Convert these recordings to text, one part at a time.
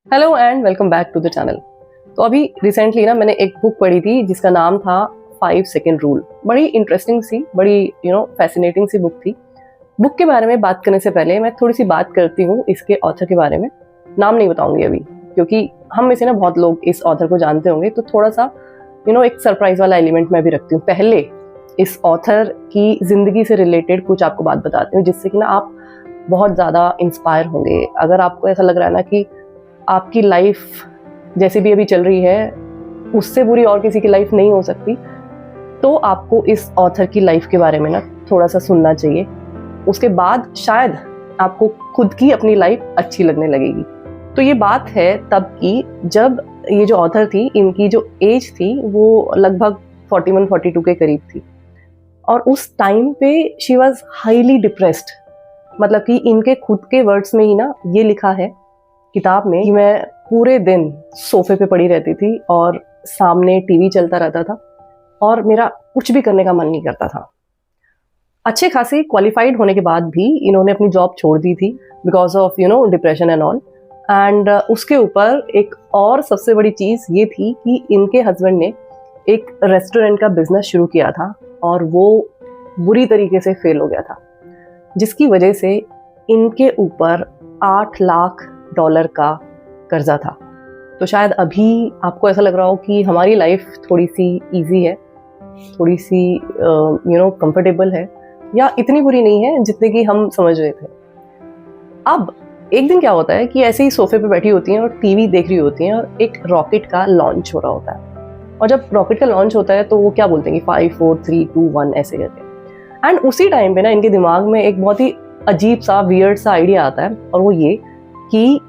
Hello and welcome back to the channel. तो अभी recently ना मैंने एक बुक पढ़ी थी जिसका नाम था 5 सेकंड रूल। बड़ी इंटरेस्टिंग सी, बड़ी फैसिनेटिंग सी बुक थी। बुक के बारे में बात करने से पहले मैं थोड़ी सी बात करती हूँ इसके ऑथर के बारे में। नाम नहीं बताऊंगी अभी, क्योंकि हम में से ना बहुत लोग इस ऑथर को जानते होंगे, तो थोड़ा सा एक सरप्राइज वाला एलिमेंट मैं भी रखती हूँ। पहले इस ऑथर की जिंदगी से रिलेटेड कुछ आपको बात बताती हूँ, जिससे कि ना आप बहुत ज़्यादा इंस्पायर होंगे। अगर आपको ऐसा लग रहा है ना कि आपकी लाइफ जैसी भी अभी चल रही है उससे बुरी और किसी की लाइफ नहीं हो सकती, तो आपको इस ऑथर की लाइफ के बारे में ना थोड़ा सा सुनना चाहिए। उसके बाद शायद आपको खुद की अपनी लाइफ अच्छी लगने लगेगी। तो ये बात है तब की, जब ये जो ऑथर थी, इनकी जो एज थी वो लगभग 41-42 के करीब थी। और उस टाइम पे शी वॉज हाईली डिप्रेस्ड। मतलब कि इनके खुद के वर्ड्स में ही ना ये लिखा है किताब में कि मैं पूरे दिन सोफे पे पड़ी रहती थी और सामने टीवी चलता रहता था और मेरा कुछ भी करने का मन नहीं करता था। अच्छे खासे क्वालिफाइड होने के बाद भी इन्होंने अपनी जॉब छोड़ दी थी because of depression and all. And उसके ऊपर एक और सबसे बड़ी चीज़ ये थी कि इनके हस्बैंड ने एक रेस्टोरेंट का बिजनेस शुरू किया था और वो बुरी तरीके से फेल हो गया था, जिसकी वजह से इनके ऊपर $8 लाख का कर्जा था। तो शायद अभी आपको ऐसा लग रहा हो कि हमारी लाइफ थोड़ी सी इजी है, थोड़ी सी कंफर्टेबल है, या इतनी बुरी नहीं है जितने की हम समझ रहे थे। अब एक दिन क्या होता है कि ऐसे ही सोफे पे बैठी होती हैं और टीवी देख रही होती हैं और एक रॉकेट का लॉन्च हो रहा होता है। और जब रॉकेट का लॉन्च होता है तो वो क्या बोलते हैं कि 5 4 3 2 1 ऐसे करके। एंड उसी टाइम पे ना इनके दिमाग में एक बहुत ही अजीब सा, वियर्ड सा आइडिया आता है, और वो ये कि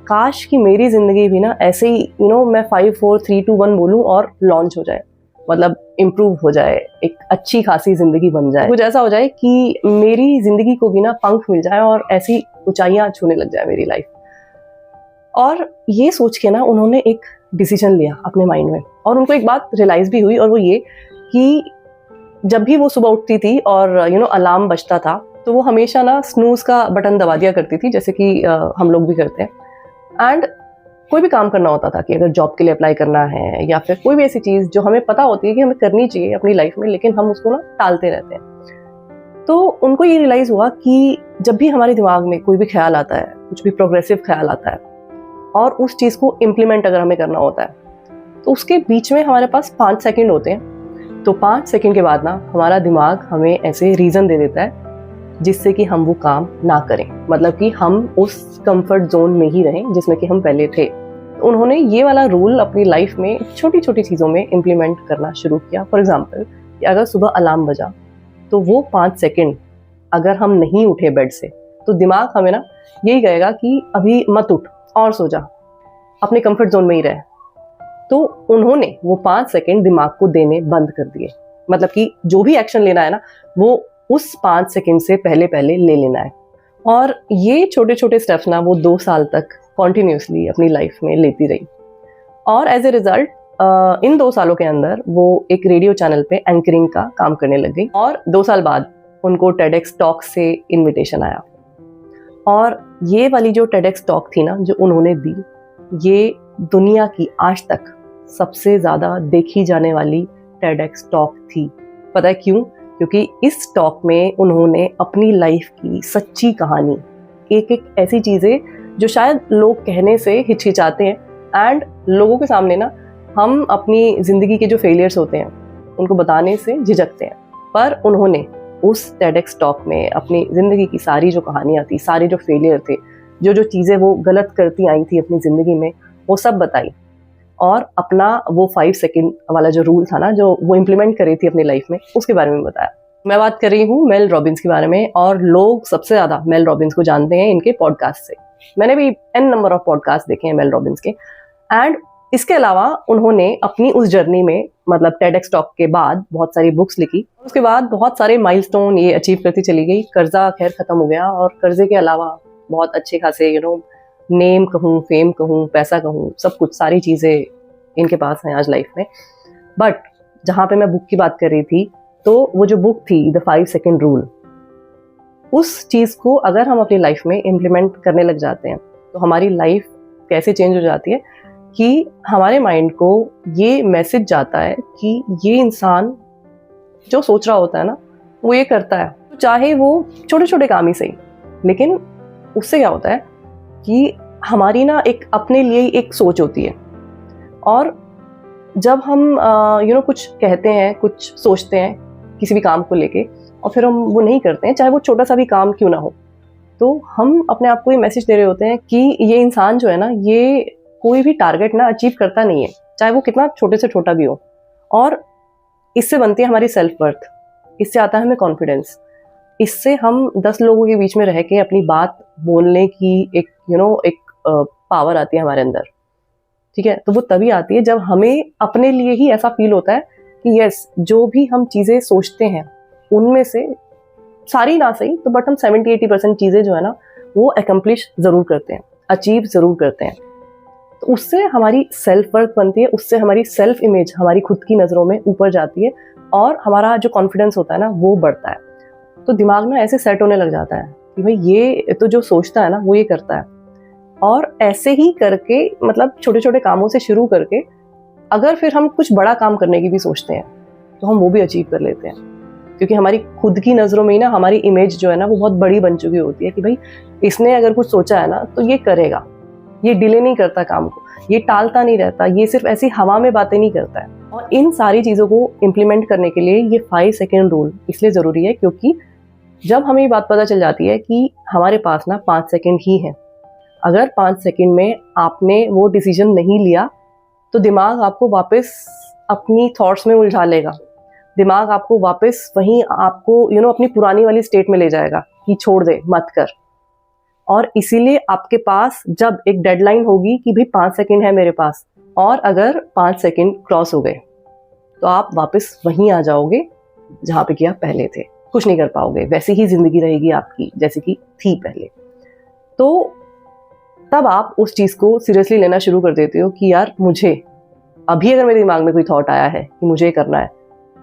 काश कि मेरी जिंदगी भी ना ऐसे ही मैं 5 4 3 2 1 बोलूं और लॉन्च हो जाए, मतलब इम्प्रूव हो जाए, एक अच्छी खासी जिंदगी बन जाए। कुछ ऐसा हो जाए कि मेरी जिंदगी को भी ना पंख मिल जाए और ऐसी ऊंचाइयां छूने लग जाए मेरी लाइफ। और ये सोच के ना उन्होंने एक डिसीजन लिया अपने माइंड में, और उनको एक बात रियलाइज भी हुई, और वो ये कि जब भी वो सुबह उठती थी और अलार्म बजता था, तो वो हमेशा ना स्नूज का बटन दबा दिया करती थी, जैसे कि हम लोग भी करते हैं। एंड कोई भी काम करना होता था कि अगर जॉब के लिए अप्लाई करना है या फिर कोई भी ऐसी चीज़ जो हमें पता होती है कि हमें करनी चाहिए अपनी लाइफ में, लेकिन हम उसको ना टालते रहते हैं। तो उनको ये रियलाइज़ हुआ कि जब भी हमारे दिमाग में कोई भी ख्याल आता है, कुछ भी प्रोग्रेसिव ख्याल आता है, और उस चीज़ को इम्प्लीमेंट अगर हमें करना होता है, तो उसके बीच में हमारे पास 5 सेकेंड होते हैं। तो 5 सेकेंड के बाद ना हमारा दिमाग हमें ऐसे रीज़न दे देता है जिससे कि हम वो काम ना करें, मतलब कि हम उस कंफर्ट जोन में ही रहें जिसमें कि हम पहले थे। उन्होंने ये वाला रूल अपनी लाइफ में छोटी छोटी चीज़ों में इम्प्लीमेंट करना शुरू किया। फॉर एग्जांपल, कि अगर सुबह अलार्म बजा तो वो 5 सेकेंड अगर हम नहीं उठे बेड से, तो दिमाग हमें ना यही कहेगा कि अभी मत उठ और सो जा, अपने कंफर्ट जोन में ही रहे। तो उन्होंने वो 5 सेकेंड दिमाग को देने बंद कर दिए। मतलब कि जो भी एक्शन लेना है ना, वो उस 5 सेकेंड से पहले पहले ले लेना है। और ये छोटे छोटे स्टेप्स ना वो 2 साल तक कॉन्टिन्यूसली अपनी लाइफ में लेती रही। और एज ए रिजल्ट इन 2 सालों के अंदर वो एक रेडियो चैनल पे एंकरिंग का काम करने लग गई। और 2 साल बाद उनको टेडेक्स टॉक से इनविटेशन आया। और ये वाली जो टेडेक्स टॉक थी ना, जो उन्होंने दी, ये दुनिया की आज तक सबसे ज़्यादा देखी जाने वाली टेडेक्स टॉक थी। पता है क्यों? क्योंकि इस टॉक में उन्होंने अपनी लाइफ की सच्ची कहानी, एक एक ऐसी चीज़ें जो शायद लोग कहने से हिचकिचाते हैं, एंड लोगों के सामने ना हम अपनी ज़िंदगी के जो फेलियर्स होते हैं उनको बताने से झिझकते हैं, पर उन्होंने उस टेडेक्स टॉक में अपनी ज़िंदगी की सारी जो कहानियाँ थी, सारे जो फेलियर थे, जो जो चीज़ें वो गलत करती आई थी अपनी ज़िंदगी में, वो सब बताई। और अपना वो 5 सेकेंड वाला जो रूल था ना, जो वो इम्प्लीमेंट कर रही थी अपनी लाइफ में, उसके बारे में बताया। मैं बात कर रही हूँ मेल रॉबिन्स के बारे में, और लोग सबसे ज़्यादा मेल रॉबिन्स को जानते हैं इनके पॉडकास्ट से। मैंने भी n नंबर ऑफ पॉडकास्ट देखे हैं मेल रॉबिन्स के। एंड इसके अलावा उन्होंने अपनी उस जर्नी में, मतलब टेडेक्स टॉक के बाद, बहुत सारी बुक्स लिखी। उसके बाद बहुत सारे माइलस्टोन ये अचीव करती चली गई। कर्जा खैर ख़त्म हो गया, और कर्जे के अलावा बहुत अच्छे खासे नेम कहूँ, फेम कहूँ, पैसा कहूँ, सब कुछ, सारी चीज़ें इनके पास हैं आज लाइफ में। बट जहाँ पे मैं बुक की बात कर रही थी, तो वो जो बुक थी द 5 सेकेंड रूल, उस चीज़ को अगर हम अपनी लाइफ में इम्प्लीमेंट करने लग जाते हैं तो हमारी लाइफ कैसे चेंज हो जाती है कि हमारे माइंड को ये मैसेज जाता है कि ये इंसान जो सोच रहा होता है ना वो ये करता है, चाहे वो छोटे छोटे काम ही सही, लेकिन उससे क्या होता है कि हमारी ना एक अपने लिए एक सोच होती है। और जब हम कुछ कहते हैं, कुछ सोचते हैं किसी भी काम को लेके और फिर हम वो नहीं करते हैं, चाहे वो छोटा सा भी काम क्यों ना हो, तो हम अपने आप को ये मैसेज दे रहे होते हैं कि ये इंसान जो है ना, ये कोई भी टारगेट ना अचीव करता नहीं है, चाहे वो कितना छोटे से छोटा भी हो। और इससे बनती है हमारी सेल्फ वर्थ, इससे आता है हमें कॉन्फिडेंस, इससे हम 10 लोगों के बीच में रह के अपनी बात बोलने की एक एक पावर आती है हमारे अंदर। ठीक है, तो वो तभी आती है जब हमें अपने लिए ही ऐसा फील होता है कि यस, जो भी हम चीज़ें सोचते हैं उनमें से सारी ना सही तो बट हम 70-80% चीज़ें जो है ना वो अकम्प्लिश ज़रूर करते हैं, अचीव ज़रूर करते हैं। तो उससे हमारी सेल्फ वर्थ बनती है, उससे हमारी सेल्फ इमेज हमारी खुद की नज़रों में ऊपर जाती है और हमारा जो कॉन्फिडेंस होता है ना वो बढ़ता है। तो दिमाग ना ऐसे सेट होने लग जाता है कि भाई ये तो जो सोचता है ना वो ये करता है। और ऐसे ही करके मतलब छोटे छोटे कामों से शुरू करके अगर फिर हम कुछ बड़ा काम करने की भी सोचते हैं तो हम वो भी अचीव कर लेते हैं, क्योंकि हमारी खुद की नज़रों में ही ना हमारी इमेज जो है ना वो बहुत बड़ी बन चुकी होती है कि भाई इसने अगर कुछ सोचा है ना तो ये करेगा, ये डिले नहीं करता काम को, ये टालता नहीं रहता, ये सिर्फ ऐसी हवा में बातें नहीं करता है। और इन सारी चीज़ों को इम्प्लीमेंट करने के लिए ये 5 सेकेंड रूल इसलिए ज़रूरी है क्योंकि जब हमें ये बात पता चल जाती है कि हमारे पास ना 5 सेकेंड ही है, अगर 5 सेकेंड में आपने वो डिसीजन नहीं लिया तो दिमाग आपको वापस अपनी थॉट्स में उलझा लेगा, दिमाग आपको वापस वहीं आपको अपनी पुरानी वाली स्टेट में ले जाएगा कि छोड़ दे, मत कर। और इसीलिए आपके पास जब एक डेडलाइन होगी कि भाई 5 सेकेंड है मेरे पास, और अगर 5 सेकेंड क्रॉस हो गए तो आप वापस वहीं आ जाओगे जहाँ पे कि आप पहले थे, कुछ नहीं कर पाओगे, वैसी ही जिंदगी रहेगी आपकी जैसे कि थी पहले। तो तब आप उस चीज़ को सीरियसली लेना शुरू कर देते हो कि यार मुझे अभी अगर मेरे दिमाग में कोई थॉट आया है कि मुझे करना है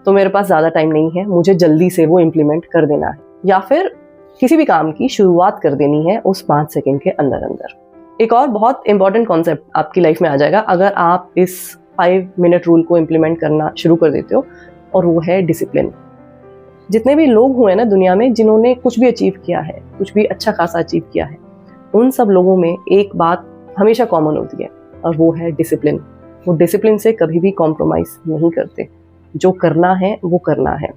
तो मेरे पास ज़्यादा टाइम नहीं है, मुझे जल्दी से वो इम्प्लीमेंट कर देना है, या फिर किसी भी काम की शुरुआत कर देनी है उस 5 सेकेंड के अंदर अंदर। एक और बहुत इंपॉर्टेंट कॉन्सेप्ट आपकी लाइफ में आ जाएगा अगर आप इस 5 मिनट रूल को इम्प्लीमेंट करना शुरू कर देते हो, और वो है डिसिप्लिन। जितने भी लोग हुए ना दुनिया में जिन्होंने कुछ भी अचीव किया है, कुछ भी अच्छा खासा अचीव किया है, उन सब लोगों में एक बात हमेशा कॉमन होती है और वो है डिसिप्लिन। वो डिसिप्लिन से कभी भी कॉम्प्रोमाइज़ नहीं करते, जो करना है वो करना है,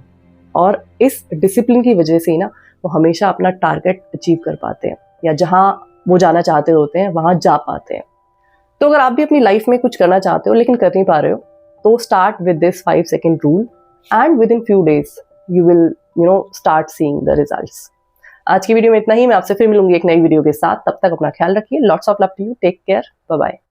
और इस डिसिप्लिन की वजह से ही ना वो हमेशा अपना टारगेट अचीव कर पाते हैं, या जहाँ वो जाना चाहते होते हैं वहाँ जा पाते हैं। तो अगर आप भी अपनी लाइफ में कुछ करना चाहते हो लेकिन कर नहीं पा रहे हो, तो start with this 5 second rule and with in few days you will start seeing the results. आज की वीडियो में इतना ही, मैं आपसे फिर मिलूंगी एक नई वीडियो के साथ। तब तक अपना ख्याल रखिए। Lots of love to you, take care, bye bye.